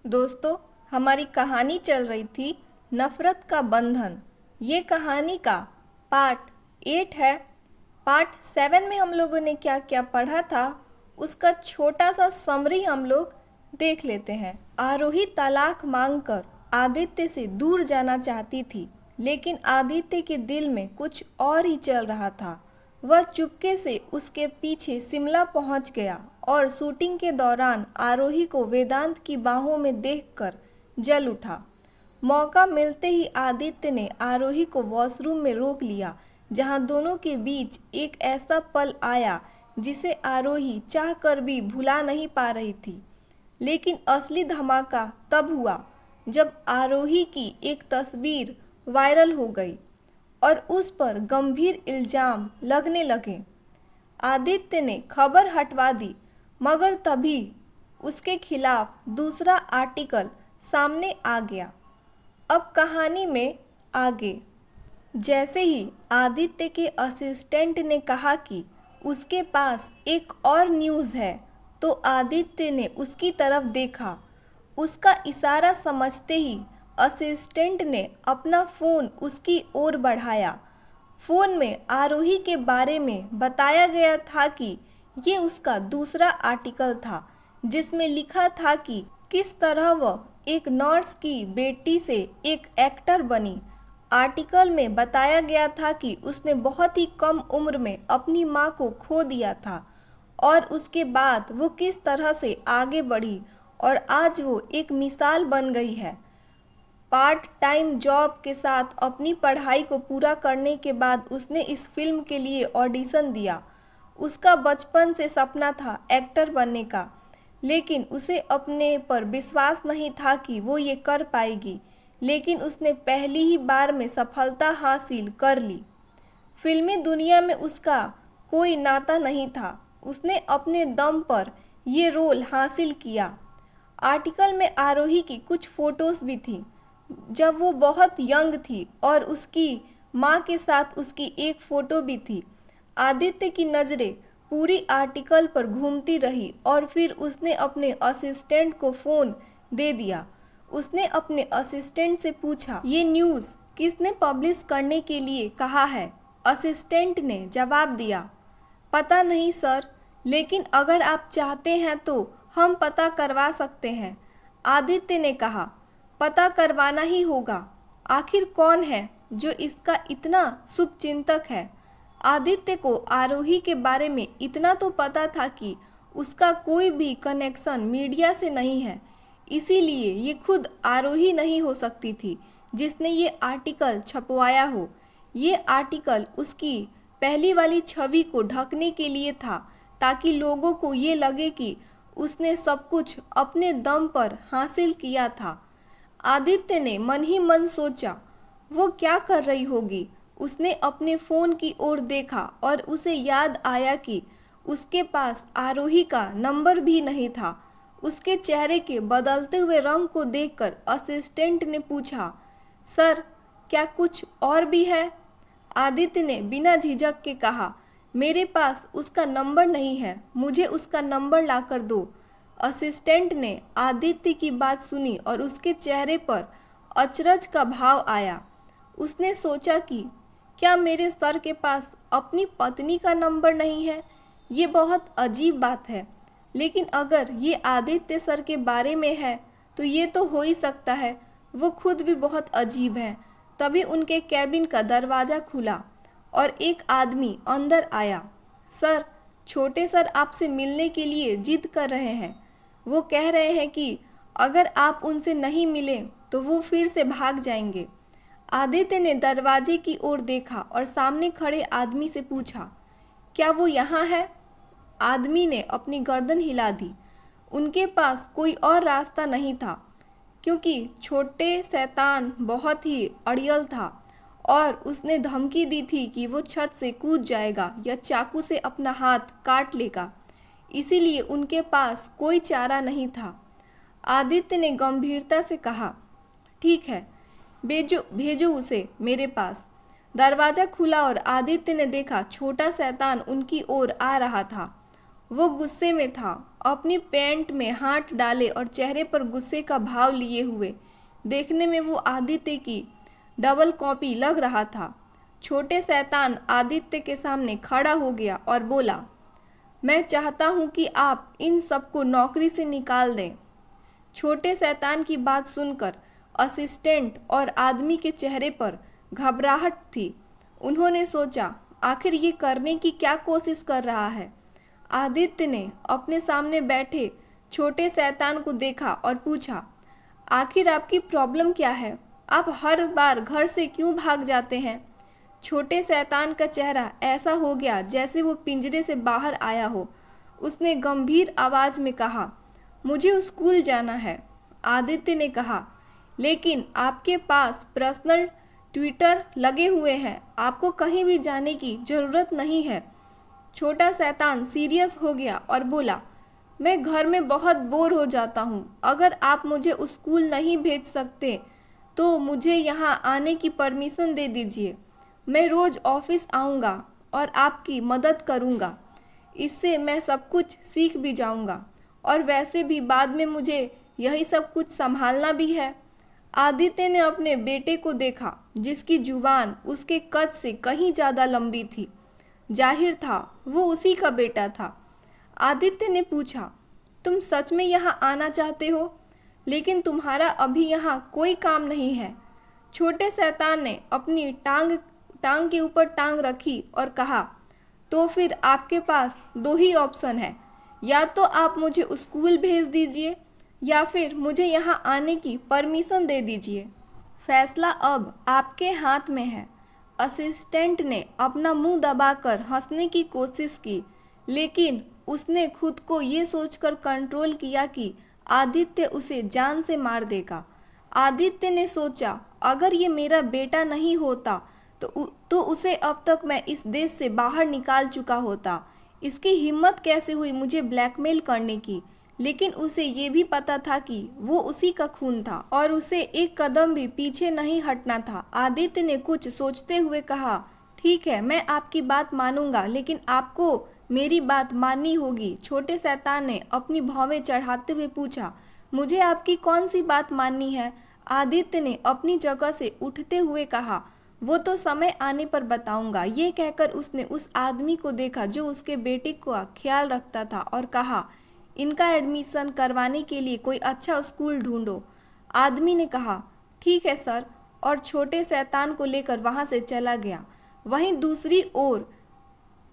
दोस्तों, हमारी कहानी चल रही थी नफरत का बंधन। ये कहानी का पार्ट 8 है। पार्ट 7 में हम लोगों ने क्या क्या पढ़ा था उसका छोटा सा समरी हम लोग देख लेते हैं। आरोही तलाक मांगकर आदित्य से दूर जाना चाहती थी, लेकिन आदित्य के दिल में कुछ और ही चल रहा था। वह चुपके से उसके पीछे शिमला पहुंच गया और शूटिंग के दौरान आरोही को वेदांत की बाहों में देखकर जल उठा। मौका मिलते ही आदित्य ने आरोही को वॉशरूम में रोक लिया, जहां दोनों के बीच एक ऐसा पल आया जिसे आरोही चाहकर भी भुला नहीं पा रही थी। लेकिन असली धमाका तब हुआ जब आरोही की एक तस्वीर वायरल हो गई और उस पर गंभीर इल्जाम लगने लगे। आदित्य ने खबर हटवा दी, मगर तभी उसके खिलाफ दूसरा आर्टिकल सामने आ गया। अब कहानी में आगे। जैसे ही आदित्य के असिस्टेंट ने कहा कि उसके पास एक और न्यूज़ है, तो आदित्य ने उसकी तरफ देखा। उसका इशारा समझते ही असिस्टेंट ने अपना फ़ोन उसकी ओर बढ़ाया। फ़ोन में आरोही के बारे में बताया गया था कि ये उसका दूसरा आर्टिकल था, जिसमें लिखा था कि किस तरह वह एक नर्स की बेटी से एक एक्टर बनी। आर्टिकल में बताया गया था कि उसने बहुत ही कम उम्र में अपनी मां को खो दिया था और उसके बाद वो किस तरह से आगे बढ़ी और आज वो एक मिसाल बन गई है। पार्ट टाइम जॉब के साथ अपनी पढ़ाई को पूरा करने के बाद उसने इस फिल्म के लिए ऑडिशन दिया। उसका बचपन से सपना था एक्टर बनने का, लेकिन उसे अपने पर विश्वास नहीं था कि वो ये कर पाएगी। लेकिन उसने पहली ही बार में सफलता हासिल कर ली। फिल्मी दुनिया में उसका कोई नाता नहीं था। उसने अपने दम पर ये रोल हासिल किया। आर्टिकल में आरोही की कुछ फ़ोटोज़ भी थी जब वो बहुत यंग थी, और उसकी माँ के साथ उसकी एक फ़ोटो भी थी। आदित्य की नज़रें पूरी आर्टिकल पर घूमती रही और फिर उसने अपने असिस्टेंट को फ़ोन दे दिया। उसने अपने असिस्टेंट से पूछा, ये न्यूज़ किसने पब्लिश करने के लिए कहा है? असिस्टेंट ने जवाब दिया, पता नहीं सर, लेकिन अगर आप चाहते हैं तो हम पता करवा सकते हैं। आदित्य ने कहा, पता करवाना ही होगा। आखिर कौन है जो इसका इतना शुभचिंतक है? आदित्य को आरोही के बारे में इतना तो पता था कि उसका कोई भी कनेक्शन मीडिया से नहीं है, इसीलिए ये खुद आरोही नहीं हो सकती थी जिसने ये आर्टिकल छपवाया हो। ये आर्टिकल उसकी पहली वाली छवि को ढकने के लिए था, ताकि लोगों को ये लगे कि उसने सब कुछ अपने दम पर हासिल किया था। आदित्य ने मन ही मन सोचा, वो क्या कर रही होगी। उसने अपने फ़ोन की ओर देखा और उसे याद आया कि उसके पास आरोही का नंबर भी नहीं था। उसके चेहरे के बदलते हुए रंग को देखकर असिस्टेंट ने पूछा, सर, क्या कुछ और भी है? आदित्य ने बिना झिझक के कहा, मेरे पास उसका नंबर नहीं है, मुझे उसका नंबर ला कर दो। असिस्टेंट ने आदित्य की बात सुनी और उसके चेहरे पर अचरज का भाव आया। उसने सोचा कि क्या मेरे सर के पास अपनी पत्नी का नंबर नहीं है? ये बहुत अजीब बात है। लेकिन अगर ये आदित्य सर के बारे में है तो ये तो हो ही सकता है। वो खुद भी बहुत अजीब है। तभी उनके कैबिन का दरवाज़ा खुला और एक आदमी अंदर आया। सर, छोटे सर आपसे मिलने के लिए जिद कर रहे हैं। वो कह रहे हैं कि अगर आप उनसे नहीं मिलें तो वो फिर से भाग जाएंगे। आदित्य ने दरवाजे की ओर देखा और सामने खड़े आदमी से पूछा, क्या वो यहाँ है? आदमी ने अपनी गर्दन हिला दी। उनके पास कोई और रास्ता नहीं था, क्योंकि छोटे शैतान बहुत ही अड़ियल था और उसने धमकी दी थी कि वो छत से कूद जाएगा या चाकू से अपना हाथ काट लेगा। इसीलिए उनके पास कोई चारा नहीं था। आदित्य ने गंभीरता से कहा, ठीक है, भेजो भेजो उसे मेरे पास। दरवाज़ा खुला और आदित्य ने देखा छोटा शैतान उनकी ओर आ रहा था। वो गुस्से में था अपनी पैंट में हाथ डाले और चेहरे पर गुस्से का भाव लिए हुए। देखने में वो आदित्य की डबल कॉपी लग रहा था। छोटे शैतान आदित्य के सामने खड़ा हो गया और बोला, मैं चाहता हूँ कि आप इन सबको नौकरी से निकाल दें। छोटे शैतान की बात सुनकर असिस्टेंट और आदमी के चेहरे पर घबराहट थी। उन्होंने सोचा, आखिर ये करने की क्या कोशिश कर रहा है। आदित्य ने अपने सामने बैठे छोटे शैतान को देखा और पूछा, आखिर आपकी प्रॉब्लम क्या है? आप हर बार घर से क्यों भाग जाते हैं? छोटे शैतान का चेहरा ऐसा हो गया जैसे वो पिंजरे से बाहर आया हो। उसने गंभीर आवाज में कहा, मुझे स्कूल जाना है। आदित्य ने कहा, लेकिन आपके पास पर्सनल ट्विटर लगे हुए हैं, आपको कहीं भी जाने की जरूरत नहीं है। छोटा शैतान सीरियस हो गया और बोला, मैं घर में बहुत बोर हो जाता हूँ। अगर आप मुझे स्कूल नहीं भेज सकते तो मुझे यहाँ आने की परमिशन दे दीजिए। मैं रोज ऑफिस आऊँगा और आपकी मदद करूँगा। इससे मैं सब कुछ सीख भी जाऊँगा और वैसे भी बाद में मुझे यही सब कुछ संभालना भी है। आदित्य ने अपने बेटे को देखा जिसकी जुबान उसके कद से कहीं ज़्यादा लंबी थी। जाहिर था वो उसी का बेटा था। आदित्य ने पूछा, तुम सच में यहाँ आना चाहते हो? लेकिन तुम्हारा अभी यहाँ कोई काम नहीं है। छोटे शैतान ने अपनी टांग के ऊपर टांग रखी और कहा, तो फिर आपके पास दो ही ऑप्शन है, या तो आप मुझे स्कूल भेज दीजिए या फिर मुझे यहाँ आने की परमिशन दे दीजिए। फैसला अब आपके हाथ में है। असिस्टेंट ने अपना मुंह दबाकर हंसने की कोशिश की, लेकिन उसने खुद को ये सोचकर कंट्रोल किया कि आदित्य उसे जान से मार देगा। आदित्य ने सोचा, अगर ये मेरा बेटा नहीं होता तो उसे अब तक मैं इस देश से बाहर निकाल चुका होता। इसकी हिम्मत कैसे हुई मुझे ब्लैकमेल करने की। लेकिन उसे ये भी पता था कि वो उसी का खून था और उसे एक कदम भी पीछे नहीं हटना था। आदित्य ने कुछ सोचते हुए कहा, ठीक है, मैं आपकी बात मानूंगा, लेकिन आपको मेरी बात माननी होगी। छोटे शैतान ने अपनी भौवें चढ़ाते हुए पूछा, मुझे आपकी कौन सी बात माननी है? आदित्य ने अपनी जगह से उठते हुए कहा, वो तो समय आने पर बताऊंगा। ये कहकर उसने उस आदमी को देखा जो उसके बेटे का ख्याल रखता था और कहा, इनका एडमिशन करवाने के लिए कोई अच्छा स्कूल ढूंढो। आदमी ने कहा, ठीक है सर, और छोटे शैतान को लेकर वहां से चला गया। वहीं दूसरी ओर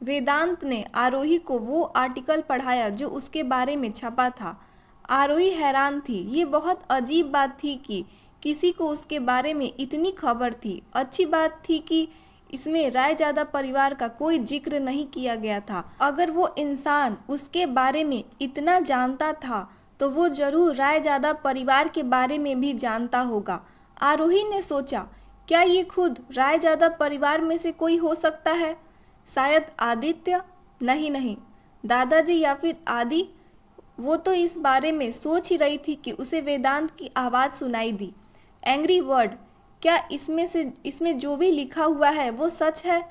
वेदांत ने आरोही को वो आर्टिकल पढ़ाया जो उसके बारे में छपा था। आरोही हैरान थी। ये बहुत अजीब बात थी कि किसी को उसके बारे में इतनी खबर थी। अच्छी बात थी कि इसमें रायजादा परिवार का कोई जिक्र नहीं किया गया था। अगर वो इंसान उसके बारे में इतना जानता था तो वो जरूर रायजादा परिवार के बारे में भी जानता होगा। आरोही ने सोचा, क्या ये खुद रायजादा परिवार में से कोई हो सकता है? शायद आदित्य? नहीं, दादाजी या फिर आदि। वो तो इस बारे में सोच ही रही थी कि उसे वेदांत की आवाज़ सुनाई दी। एंग्री वर्ड, क्या इसमें जो भी लिखा हुआ है वो सच है?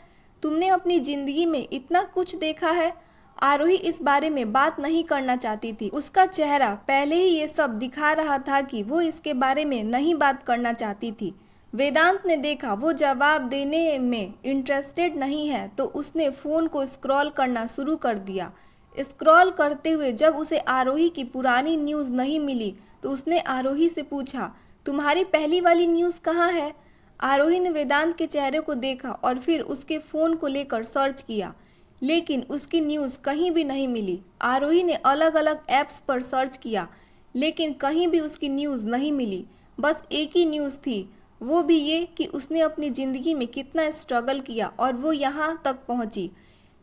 तुमने अपनी जिंदगी में इतना कुछ देखा है? आरोही इस बारे में बात नहीं करना चाहती थी। उसका चेहरा पहले ही ये सब दिखा रहा था कि वो इसके बारे में नहीं बात करना चाहती थी। वेदांत ने देखा वो जवाब देने में इंटरेस्टेड नहीं है तो उसने फ़ोन को स्क्रॉल करना शुरू कर दिया। स्क्रॉल करते हुए जब उसे आरोही की पुरानी न्यूज़ नहीं मिली तो उसने आरोही से पूछा, तुम्हारी पहली वाली न्यूज़ कहाँ है? आरोही ने वेदांत के चेहरे को देखा और फिर उसके फ़ोन को लेकर सर्च किया, लेकिन उसकी न्यूज़ कहीं भी नहीं मिली। आरोही ने अलग अलग ऐप्स पर सर्च किया, लेकिन कहीं भी उसकी न्यूज़ नहीं मिली। बस एक ही न्यूज़ थी, वो भी ये कि उसने अपनी ज़िंदगी में कितना स्ट्रगल किया और वो यहाँ तक पहुँची।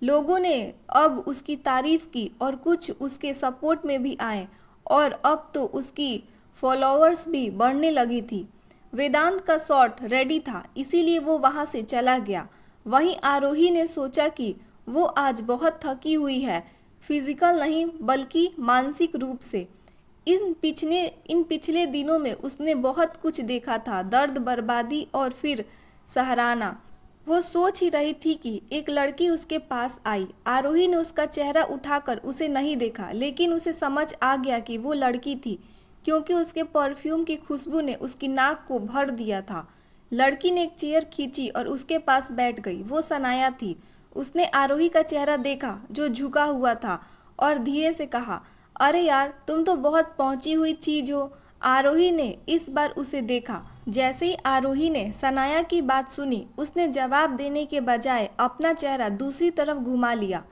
लोगों ने अब उसकी तारीफ़ की और कुछ उसके सपोर्ट में भी आए और अब तो उसकी फॉलोअर्स भी बढ़ने लगी थी। वेदांत का शॉट रेडी था, इसीलिए वो वहाँ से चला गया। वहीं आरोही ने सोचा कि वो आज बहुत थकी हुई है, फिजिकल नहीं बल्कि मानसिक रूप से। इन पिछले दिनों में उसने बहुत कुछ देखा था, दर्द, बर्बादी और फिर सराहना। वो सोच ही रही थी कि एक लड़की उसके पास आई। आरोही ने उसका चेहरा उठाकर उसे नहीं देखा, लेकिन उसे समझ आ गया कि वो लड़की थी, क्योंकि उसके परफ्यूम की खुशबू ने उसकी नाक को भर दिया था। लड़की ने एक चेयर खींची और उसके पास बैठ गई। वो सनाया थी। उसने आरोही का चेहरा देखा जो झुका हुआ था और धीरे से कहा, अरे यार, तुम तो बहुत पहुंची हुई चीज हो। आरोही ने इस बार उसे देखा। जैसे ही आरोही ने सनाया की बात सुनी, उसने जवाब देने के बजाय अपना चेहरा दूसरी तरफ घुमा लिया।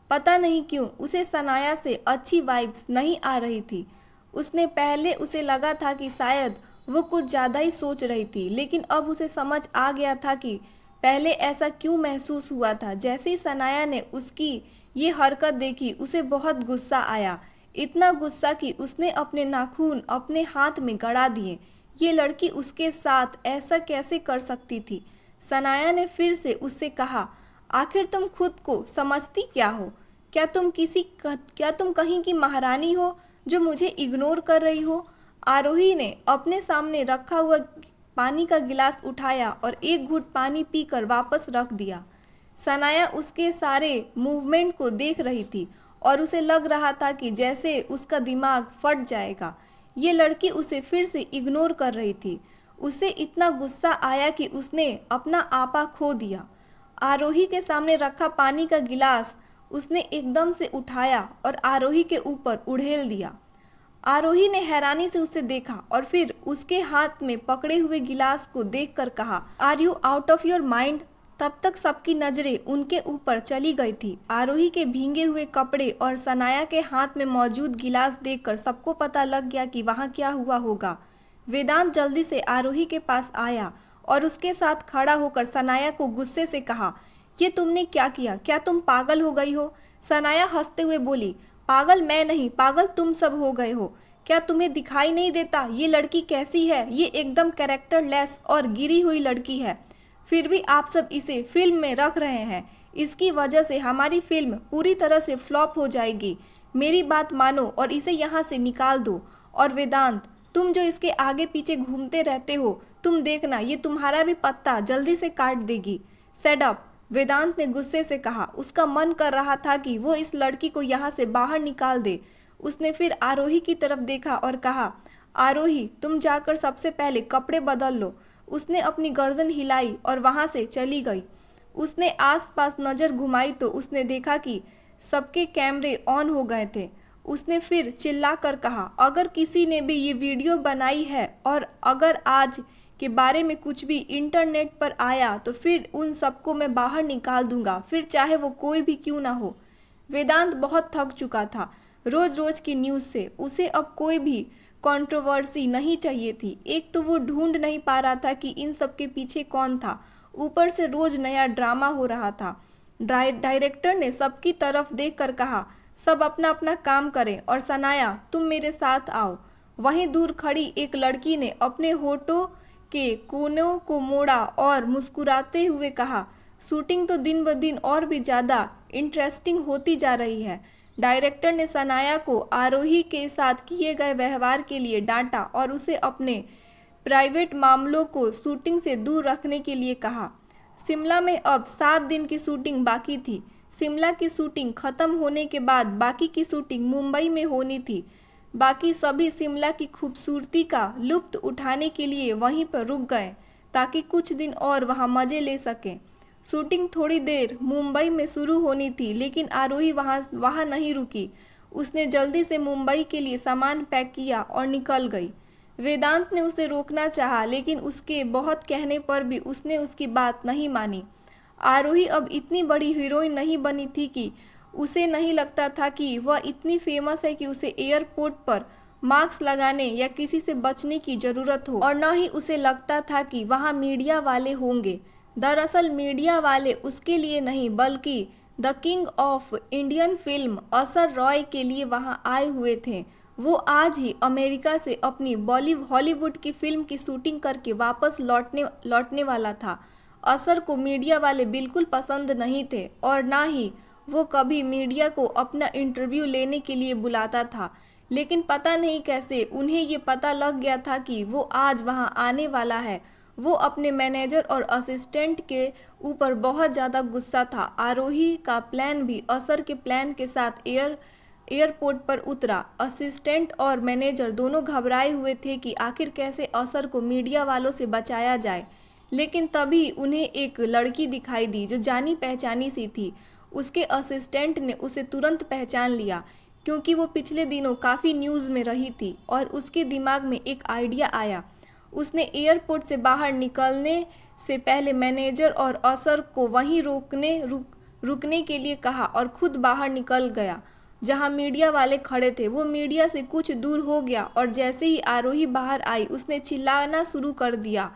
पता नहीं क्यों उसे सनाया से अच्छी वाइब्स नहीं आ रही थी। उसने पहले उसे लगा था कि शायद वो कुछ ज़्यादा ही सोच रही थी, लेकिन अब उसे समझ आ गया था कि पहले ऐसा क्यों महसूस हुआ था। जैसे ही सनाया ने उसकी ये हरकत देखी, उसे बहुत गुस्सा आया। इतना गुस्सा कि उसने अपने नाखून अपने हाथ में गड़ा दिए। ये लड़की उसके साथ ऐसा कैसे कर सकती थी। सनाया ने फिर से उससे कहा, आखिर तुम खुद को समझती क्या हो? क्या तुम कहीं की महारानी हो जो मुझे इग्नोर कर रही हो? आरोही ने अपने सामने रखा हुआ पानी का गिलास उठाया और एक घूंट पानी पीकर वापस रख दिया। सनाया उसके सारे मूवमेंट को देख रही थी और उसे लग रहा था कि जैसे उसका दिमाग फट जाएगा। ये लड़की उसे फिर से इग्नोर कर रही थी। उसे इतना गुस्सा आया कि उसने अपना आपा खो दिया। आरोही के सामने रखा पानी का गिलास उसने एकदम से उठाया और आरोही के ऊपर उड़ेल दिया। आरोही ने हैरानी से उसे देखा और फिर उसके हाथ में पकड़े हुए गिलास को देखकर कहा, are you out of your mind? तब तक सबकी नजरें उनके ऊपर चली गई थी। आरोही के भींगे हुए कपड़े और सनाया के हाथ में मौजूद गिलास देखकर सबको पता लग गया कि वहाँ क्या हुआ होगा। वेदांत जल्दी से आरोही के पास आया और उसके साथ खड़ा होकर सनाया को गुस्से से कहा, ये तुमने क्या किया? क्या तुम पागल हो गई हो? सनाया हंसते हुए बोली, पागल मैं नहीं, पागल तुम सब हो गए हो। क्या तुम्हें दिखाई नहीं देता ये लड़की कैसी है? ये एकदम कैरेक्टर लेस और गिरी हुई लड़की है, फिर भी आप सब इसे फिल्म में रख रहे हैं। इसकी वजह से हमारी फिल्म पूरी तरह से फ्लॉप हो जाएगी। मेरी बात मानो और इसे यहाँ से निकाल दो। और वेदांत, तुम जो इसके आगे पीछे घूमते रहते हो, तुम देखना ये तुम्हारा भी पत्ता जल्दी से काट देगी। सेड अप, वेदांत ने गुस्से से कहा। उसका मन कर रहा था कि वो इस लड़की को यहाँ से बाहर निकाल दे। उसने फिर आरोही की तरफ देखा और कहा, आरोही, तुम जाकर सबसे पहले कपड़े बदल लो। उसने अपनी गर्दन हिलाई और वहां से चली गई। उसने आसपास नज़र घुमाई तो उसने देखा कि सबके कैमरे ऑन हो गए थे। उसने फिर चिल्लाकर कहा, अगर किसी ने भी ये वीडियो बनाई है और अगर आज के बारे में कुछ भी इंटरनेट पर आया तो फिर उन सबको मैं बाहर निकाल दूंगा, फिर चाहे वो कोई भी क्यों ना हो। वेदांत बहुत थक चुका था रोज रोज की न्यूज़ से। उसे अब कोई भी कंट्रोवर्सी नहीं चाहिए थी। एक तो वो ढूंढ नहीं पा रहा था कि इन सब के पीछे कौन था, ऊपर से रोज नया ड्रामा हो रहा था। डायरेक्टर ने सबकी तरफ देखकर कहा, सब अपना अपना काम करें और सनाया, तुम मेरे साथ आओ। वहीं दूर खड़ी एक लड़की ने अपने होठों के कोनों को मोड़ा और मुस्कुराते हुए कहा, शूटिंग तो दिन ब दिन और भी ज़्यादा इंटरेस्टिंग होती जा रही है। डायरेक्टर ने सनाया को आरोही के साथ किए गए व्यवहार के लिए डांटा और उसे अपने प्राइवेट मामलों को शूटिंग से दूर रखने के लिए कहा। शिमला में अब 7 दिन की शूटिंग बाकी थी। शिमला की शूटिंग खत्म होने के बाद बाकी की शूटिंग मुंबई में होनी थी। बाकी सभी शिमला की खूबसूरती का लुत्फ उठाने के लिए वहीं पर रुक गए ताकि कुछ दिन और वहां मज़े ले सकें। शूटिंग थोड़ी देर मुंबई में शुरू होनी थी, लेकिन आरोही वहाँ नहीं रुकी। उसने जल्दी से मुंबई के लिए सामान पैक किया और निकल गई। वेदांत ने उसे रोकना चाहा, लेकिन उसके बहुत कहने पर भी उसने उसकी बात नहीं मानी। आरोही अब इतनी बड़ी हीरोइन नहीं बनी थी कि उसे नहीं लगता था कि वह इतनी फेमस है कि उसे एयरपोर्ट पर मास्क लगाने या किसी से बचने की ज़रूरत हो, और न ही उसे लगता था कि वहाँ मीडिया वाले होंगे। दरअसल मीडिया वाले उसके लिए नहीं बल्कि the king of Indian film असर रॉय के लिए वहां आए हुए थे। वो आज ही अमेरिका से अपनी हॉलीवुड की फिल्म की शूटिंग करके वापस लौटने वाला था। असर को मीडिया वाले बिल्कुल पसंद नहीं थे और ना ही वो कभी मीडिया को अपना इंटरव्यू लेने के लिए बुलाता था, लेकिन पता नहीं कैसे उन्हें ये पता लग गया था कि वो आज वहां आने वाला है। वो अपने मैनेजर और असिस्टेंट के ऊपर बहुत ज़्यादा गुस्सा था। आरोही का प्लान भी असर के प्लान के साथ एयरपोर्ट पर उतरा। असिस्टेंट और मैनेजर दोनों घबराए हुए थे कि आखिर कैसे असर को मीडिया वालों से बचाया जाए। लेकिन तभी उन्हें एक लड़की दिखाई दी जो जानी पहचानी सी थी। उसके असिस्टेंट ने उसे तुरंत पहचान लिया क्योंकि वो पिछले दिनों काफ़ी न्यूज़ में रही थी और उसके दिमाग में एक आइडिया आया। उसने एयरपोर्ट से बाहर निकलने से पहले मैनेजर और असर को वहीं रुकने के लिए कहा और खुद बाहर निकल गया जहां मीडिया वाले खड़े थे। वो मीडिया से कुछ दूर हो गया और जैसे ही आरोही बाहर आई उसने चिल्लाना शुरू कर दिया,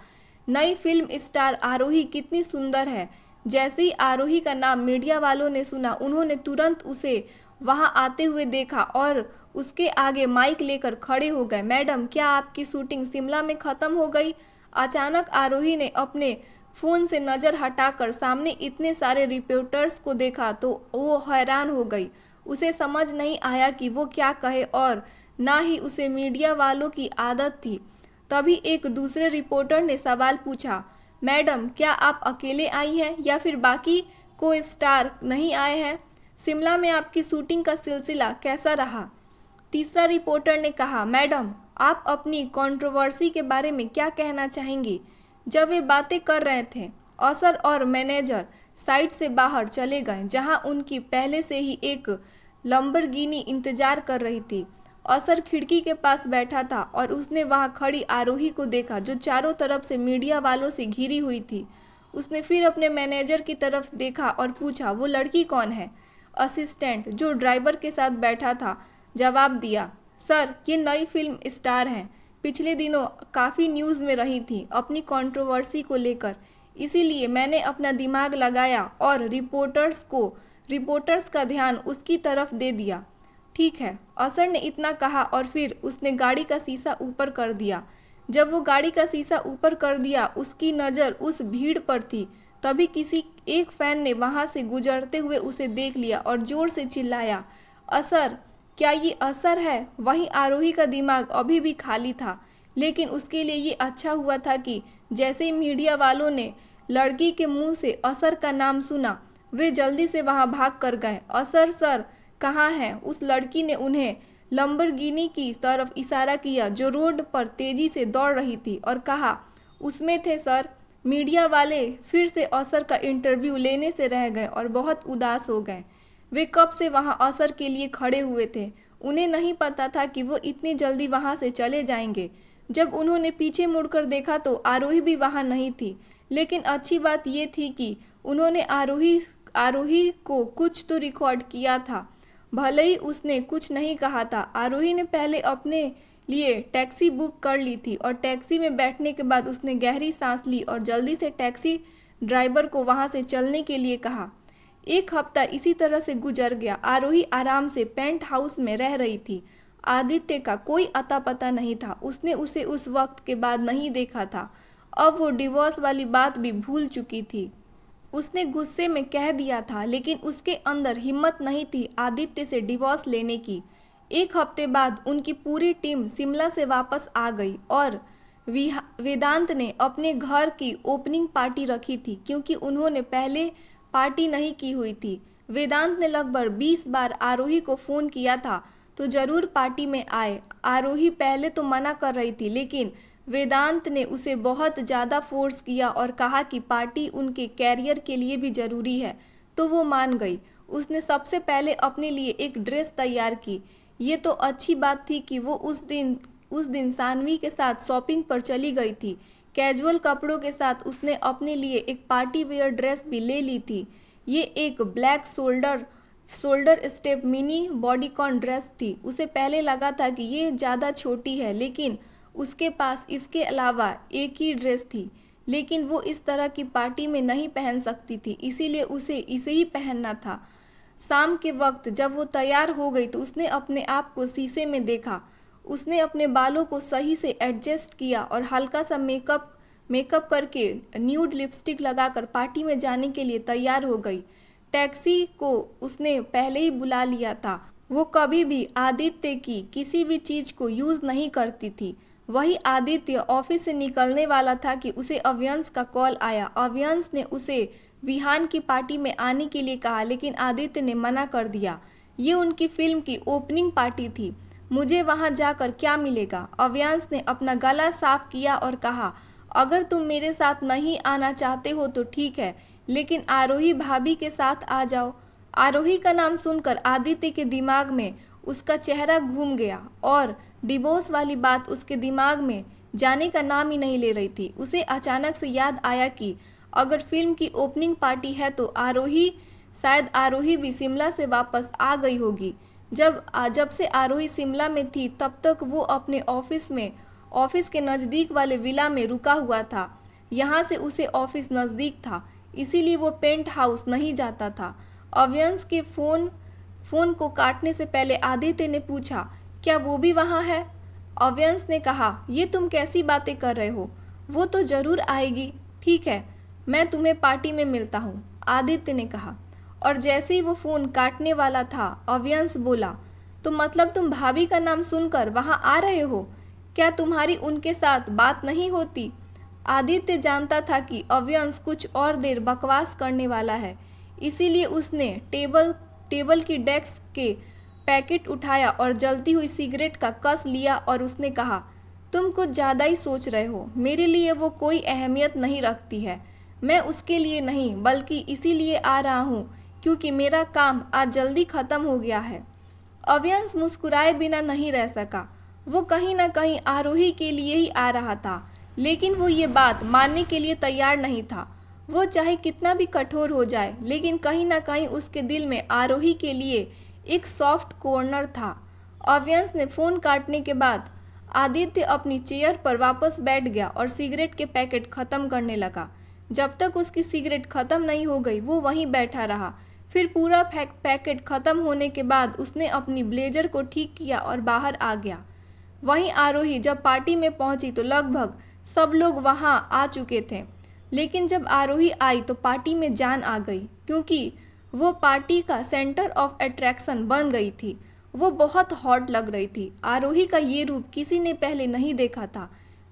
नई फिल्म स्टार आरोही कितनी सुंदर है। जैसे ही आरोही का नाम मीडिया वालों ने सुना उन्होंने तुरंत उसे वहां आते हुए देखा और उसके आगे माइक लेकर खड़े हो गए। मैडम, क्या आपकी शूटिंग शिमला में ख़त्म हो गई? अचानक आरोही ने अपने फ़ोन से नज़र हटाकर सामने इतने सारे रिपोर्टर्स को देखा तो वो हैरान हो गई। उसे समझ नहीं आया कि वो क्या कहे और ना ही उसे मीडिया वालों की आदत थी। तभी एक दूसरे रिपोर्टर ने सवाल पूछा, मैडम, क्या आप अकेले आई हैं या फिर बाकी को स्टार नहीं आए हैं? शिमला में आपकी शूटिंग का सिलसिला कैसा रहा? तीसरा रिपोर्टर ने कहा, मैडम, आप अपनी कंट्रोवर्सी के बारे में क्या कहना चाहेंगी? जब वे बातें कर रहे थे असर और मैनेजर साइट से बाहर चले गए जहां उनकी पहले से ही एक लंबरगिनी इंतजार कर रही थी। असर खिड़की के पास बैठा था और उसने वहां खड़ी आरोही को देखा जो चारों तरफ से मीडिया वालों से घिरी हुई थी। उसने फिर अपने मैनेजर की तरफ देखा और पूछा, वो लड़की कौन है? असिस्टेंट जो ड्राइवर के साथ बैठा था जवाब दिया, सर, ये नई फिल्म स्टार हैं। पिछले दिनों काफ़ी न्यूज़ में रही थी अपनी कंट्रोवर्सी को लेकर, इसीलिए मैंने अपना दिमाग लगाया और रिपोर्टर्स का ध्यान उसकी तरफ दे दिया। ठीक है, असर ने इतना कहा और फिर उसने गाड़ी का शीशा ऊपर कर दिया। जब वो गाड़ी का शीशा ऊपर कर दिया उसकी नज़र उस भीड़ पर थी। तभी किसी एक फैन ने वहां से गुजरते हुए उसे देख लिया और जोर से चिल्लाया, असर, क्या ये असर है? वहीं आरोही का दिमाग अभी भी खाली था, लेकिन उसके लिए ये अच्छा हुआ था कि जैसे ही मीडिया वालों ने लड़की के मुंह से असर का नाम सुना वे जल्दी से वहां भाग कर गए। असर सर कहाँ हैं? उस लड़की ने उन्हें लंबरगिनी की तरफ इशारा किया जो रोड पर तेजी से दौड़ रही थी और कहा, उसमें थे सर। मीडिया वाले फिर से असर का इंटरव्यू लेने से रह गए और बहुत उदास हो गए। वे कब से वहां असर के लिए खड़े हुए थे। उन्हें नहीं पता था कि वो इतनी जल्दी वहां से चले जाएंगे। जब उन्होंने पीछे मुड़कर देखा तो आरोही भी वहां नहीं थी, लेकिन अच्छी बात ये थी कि उन्होंने आरोही को कुछ तो रिकॉर्ड किया था, भले ही उसने कुछ नहीं कहा था। आरोही ने पहले अपने लिए टैक्सी बुक कर ली थी और टैक्सी में बैठने के बाद उसने गहरी सांस ली और जल्दी से टैक्सी ड्राइवर को वहां से चलने के लिए कहा। एक हफ्ता इसी तरह से गुजर गया। आरोही आराम से पेंट हाउस में रह रही थी। आदित्य का कोई अता पता नहीं था। उसने उसे उस वक्त के बाद नहीं देखा था। अब वो डिवोर्स वाली बात भी भूल चुकी थी। उसने गुस्से में कह दिया था, लेकिन उसके अंदर हिम्मत नहीं थी आदित्य से डिवोर्स लेने की। एक हफ्ते बाद उनकी पूरी टीम शिमला से वापस आ गई और वेदांत ने अपने घर की ओपनिंग पार्टी रखी थी क्योंकि उन्होंने पहले पार्टी नहीं की हुई थी। वेदांत ने लगभग 20 बार आरोही को फ़ोन किया था तो ज़रूर पार्टी में आए। आरोही पहले तो मना कर रही थी, लेकिन वेदांत ने उसे बहुत ज़्यादा फोर्स किया और कहा कि पार्टी उनके कैरियर के लिए भी ज़रूरी है, तो वो मान गई। उसने सबसे पहले अपने लिए एक ड्रेस तैयार की। ये तो अच्छी बात थी कि वो उस दिन सानवी के साथ शॉपिंग पर चली गई थी। कैजुअल कपड़ों के साथ उसने अपने लिए एक पार्टी वेयर ड्रेस भी ले ली थी। ये एक black shoulder step mini bodycon dress थी। उसे पहले लगा था कि ये ज़्यादा छोटी है, लेकिन उसके पास इसके अलावा एक ही ड्रेस थी, लेकिन वो इस तरह की पार्टी में नहीं पहन सकती थी, इसीलिए उसे इसे ही पहनना था। शाम के वक्त जब वो तैयार हो गई तो उसने अपने आप को शीशे में देखा। उसने अपने बालों को सही से एडजस्ट किया और हल्का सा मेकअप करके न्यूड लिपस्टिक लगाकर पार्टी में जाने के लिए तैयार हो गई। टैक्सी को उसने पहले ही बुला लिया था। वो कभी भी आदित्य की किसी भी चीज़ को यूज़ नहीं करती थी। वही आदित्य ऑफिस से निकलने वाला था कि उसे अव्यांश का कॉल आया। अव्यांश ने उसे विहान की पार्टी में आने के लिए कहा, लेकिन आदित्य ने मना कर दिया। ये उनकी फिल्म की ओपनिंग पार्टी थी। मुझे वहां जाकर क्या मिलेगा? अव्यांश ने अपना गला साफ किया और कहा, अगर तुम मेरे साथ नहीं आना चाहते हो तो ठीक है, लेकिन आरोही भाभी के साथ आ जाओ। आरोही का नाम सुनकर आदित्य के दिमाग में उसका चेहरा घूम गया और डिवोर्स वाली बात उसके दिमाग में जाने का नाम ही नहीं ले रही थी। उसे अचानक से याद आया कि अगर फिल्म की ओपनिंग पार्टी है तो शायद आरोही भी शिमला से वापस आ गई होगी। जब से आरोही शिमला में थी तब तक वो अपने ऑफिस के नज़दीक वाले विला में रुका हुआ था। यहाँ से उसे ऑफिस नज़दीक था, इसीलिए वो पेंट हाउस नहीं जाता था। अव्यंश के फोन को काटने से पहले आदित्य ने पूछा, क्या वो भी वहाँ है? अव्यंश ने कहा, ये तुम कैसी बातें कर रहे हो? वो तो जरूर आएगी। ठीक है, मैं तुम्हें पार्टी में मिलता हूँ, आदित्य ने कहा। और जैसे ही वो फ़ोन काटने वाला था, अव्यंश बोला, तो मतलब तुम भाभी का नाम सुनकर वहाँ आ रहे हो? क्या तुम्हारी उनके साथ बात नहीं होती? आदित्य जानता था कि अव्यंश कुछ और देर बकवास करने वाला है, इसीलिए उसने टेबल की डेस्क के पैकेट उठाया और जलती हुई सिगरेट का कस लिया और उसने कहा, तुम कुछ ज़्यादा ही सोच रहे हो। मेरे लिए वो कोई अहमियत नहीं रखती है। मैं उसके लिए नहीं बल्कि इसीलिए आ रहा हूँ क्योंकि मेरा काम आज जल्दी ख़त्म हो गया है। अव्यंश मुस्कुराए बिना नहीं रह सका। वो कहीं ना कहीं आरोही के लिए ही आ रहा था, लेकिन वो ये बात मानने के लिए तैयार नहीं था। वो चाहे कितना भी कठोर हो जाए, लेकिन कहीं ना कहीं उसके दिल में आरोही के लिए एक सॉफ्ट कॉर्नर था। अव्यंश ने फ़ोन काटने के बाद आदित्य अपनी चेयर पर वापस बैठ गया और सिगरेट के पैकेट ख़त्म करने लगा। जब तक उसकी सिगरेट ख़त्म नहीं हो गई वो वहीं बैठा रहा। फिर पूरा पैकेट ख़त्म होने के बाद उसने अपनी ब्लेजर को ठीक किया और बाहर आ गया। वहीं आरोही जब पार्टी में पहुंची तो लगभग सब लोग वहां आ चुके थे, लेकिन जब आरोही आई तो पार्टी में जान आ गई, क्योंकि वो पार्टी का सेंटर ऑफ अट्रैक्शन बन गई थी। वो बहुत हॉट लग रही थी। आरोही का ये रूप किसी ने पहले नहीं देखा था।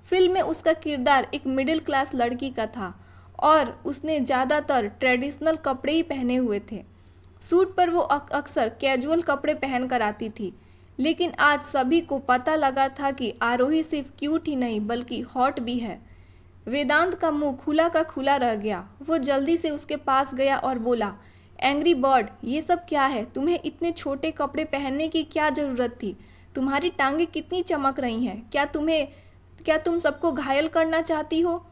फिल्म में उसका किरदार एक मिडिल क्लास लड़की का था और उसने ज़्यादातर ट्रेडिशनल कपड़े ही पहने हुए थे। सूट पर वो अक्सर कैजुअल कपड़े पहन कर आती थी, लेकिन आज सभी को पता लगा था कि आरोही सिर्फ क्यूट ही नहीं बल्कि हॉट भी है। वेदांत का मुंह खुला का खुला रह गया। वो जल्दी से उसके पास गया और बोला, एंग्री बर्ड, ये सब क्या है? तुम्हें इतने छोटे कपड़े पहनने की क्या ज़रूरत थी? तुम्हारी टांगें कितनी चमक रही हैं। क्या तुम सबको घायल करना चाहती हो?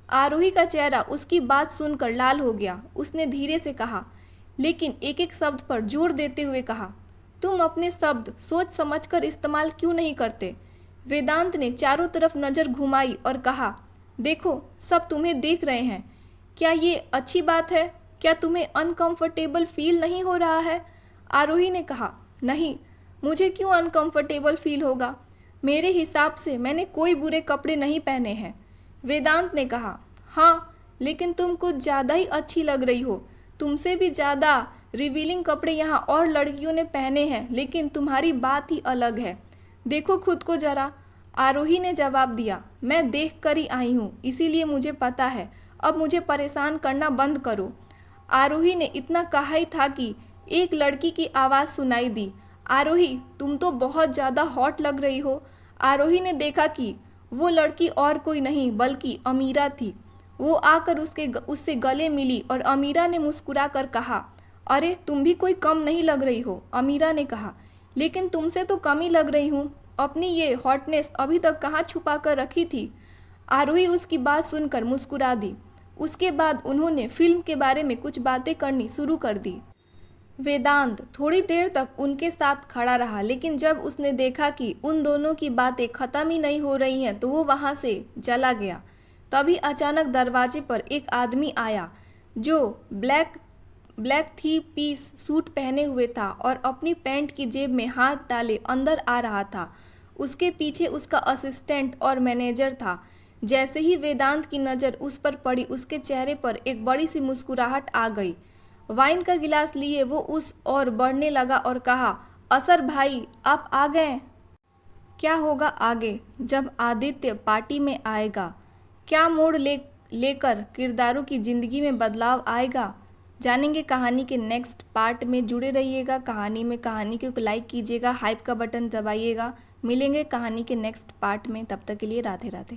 आरोही का चेहरा उसकी बात सुनकर लाल हो गया। उसने धीरे से कहा, लेकिन एक एक शब्द पर जोर देते हुए कहा, तुम अपने शब्द सोच समझकर इस्तेमाल क्यों नहीं करते? वेदांत ने चारों तरफ नज़र घुमाई और कहा, देखो, सब तुम्हें देख रहे हैं। क्या ये अच्छी बात है? क्या तुम्हें अनकंफर्टेबल फील नहीं हो रहा है? आरोही ने कहा, नहीं, मुझे क्यों अनकंफर्टेबल फील होगा? मेरे हिसाब से मैंने कोई बुरे कपड़े नहीं पहने हैं। वेदांत ने कहा, हाँ, लेकिन तुम कुछ ज़्यादा ही अच्छी लग रही हो। तुमसे भी ज़्यादा रिवीलिंग कपड़े यहाँ और लड़कियों ने पहने हैं, लेकिन तुम्हारी बात ही अलग है। देखो खुद को जरा। आरोही ने जवाब दिया, मैं देख कर ही आई हूँ, इसीलिए मुझे पता है। अब मुझे परेशान करना बंद करो। आरोही ने इतना कहा ही था कि एक लड़की की आवाज़ सुनाई दी, आरोही, तुम तो बहुत ज़्यादा हॉट लग रही हो। आरोही ने देखा कि वो लड़की और कोई नहीं बल्कि अमीरा थी। वो आकर उससे गले मिली और अमीरा ने मुस्कुरा कर कहा, अरे तुम भी कोई कम नहीं लग रही हो। अमीरा ने कहा, लेकिन तुमसे तो कम ही लग रही हूँ। अपनी ये हॉटनेस अभी तक कहाँ छुपा कर रखी थी? आरोही उसकी बात सुनकर मुस्कुरा दी। उसके बाद उन्होंने फिल्म के बारे में कुछ बातें करनी शुरू कर दी। वेदांत थोड़ी देर तक उनके साथ खड़ा रहा, लेकिन जब उसने देखा कि उन दोनों की बातें ख़त्म ही नहीं हो रही हैं तो वो वहाँ से चला गया। तभी अचानक दरवाजे पर एक आदमी आया जो ब्लैक थ्री पीस सूट पहने हुए था और अपनी पैंट की जेब में हाथ डाले अंदर आ रहा था। उसके पीछे उसका असिस्टेंट और मैनेजर था। जैसे ही वेदांत की नज़र उस पर पड़ी, उसके चेहरे पर एक बड़ी सी मुस्कुराहट आ गई। वाइन का गिलास लिए वो उस ओर बढ़ने लगा और कहा, असर भाई, आप आ गए। क्या होगा आगे जब आदित्य पार्टी में आएगा? क्या मोड़ लेकर किरदारों की ज़िंदगी में बदलाव आएगा? जानेंगे कहानी के नेक्स्ट पार्ट में। जुड़े रहिएगा कहानी को लाइक कीजिएगा, हाइप का बटन दबाइएगा। मिलेंगे कहानी के नेक्स्ट पार्ट में, तब तक के लिए राधे राधे।